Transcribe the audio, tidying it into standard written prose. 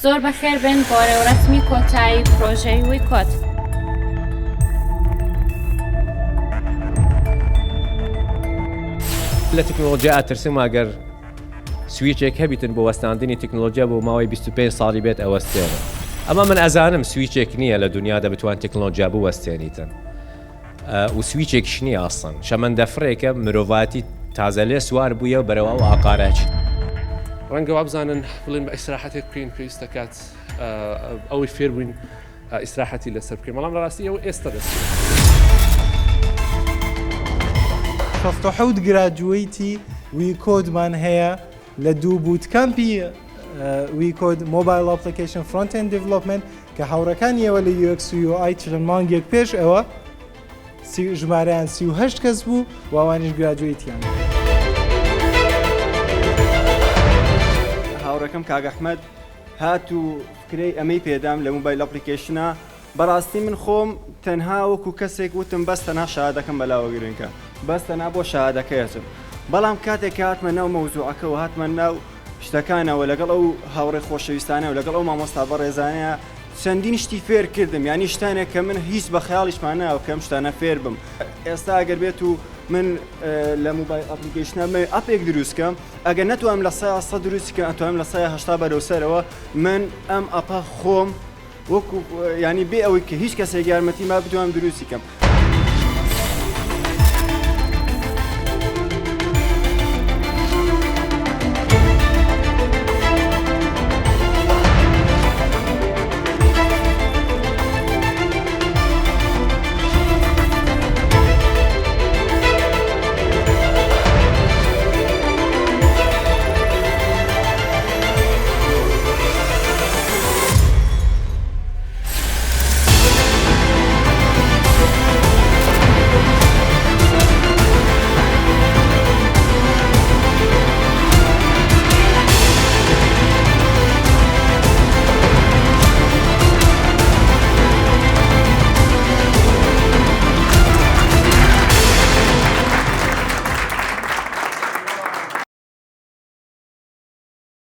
زۆر بەخێر بن بۆ ڕێوەڕەسمی کۆتایی پرۆژەی ویکۆت. لە تەکنۆلۆژیا ئاترسم ئەگەر سویچێک هەبیتن بۆ وەستاندنی تەکنۆلۆژیا بۆ ماوەی 25 ساڵی بێت ئەوەستێنە. ئەمە من ئەزانم سویچێک نییە لە دنیادا بتوان تەکنۆلۆژیا بوەستێنیتن. و سویچێکش نییە ئەسڵەن. شەمەندە فڕێکە مرۆڤاتی تازە لێ سوار بوویە و بەرەوە و ئاقارەچ. ڕەنگە وابزانن بڵێن بە ئیسراحەتێک بکەین پێویستە کات ئەوەی فێر بووین ئیسراحەتی لەسەر بکەین. بەڵام لەڕاستی ئەوە ئێستا دەست. 77 گراجویتی ویکۆدمان هەیە لە دوو بوتکەمپی ویکۆد مۆبایل ئەپلیکیشن فرۆنت ئێند دیڤلۆپمنت کە هاوڕەکانی ئێوە لە UX و UI چەند مانگێک پێش ئەوە ژمارەیان 38 کەس بوو و ئەوانیش گراجویتیان. هاوڕەکەم کاک ئەحمەد هات و فکرەی ئەمەی پێدام لە مۆبایل ئەپلیکیشنە بەڕاستی من خۆم تەنها وەکو کەسێک وتم بەس تەنها شەهادەکەم بەلاوە گرنگکە بەس تەنها بۆ شەهادەکەیەچم. بەڵام کاتێک هاتمە ناو مەوزوعەکە و هاتمە ناو شتەکانەوە لەگەڵ ئەو هاوڕێ خۆشەویستانە و لەگەڵ ئەو مامۆستا بەڕێزانەیە چەندین شتی فێر کردم، یعنی شتانێک کە من هیچ بە خەیاڵیشمان ناوە کەم شتانە فێر بم. ئێستا ئەگەر بێت و من لە مۆبایل ئەپلیکیشنە ئەپێک دروستکەم ئەگەر نەتوانم لە 100 دروستکەم ئەتوانم لە 180 بەرەوسەرەوە من ئەم ئەپە خۆم وەکو ینی بێ ئەوەی کە هیچ کەسێک یارمەتی ما بتوانم دروستیکەم.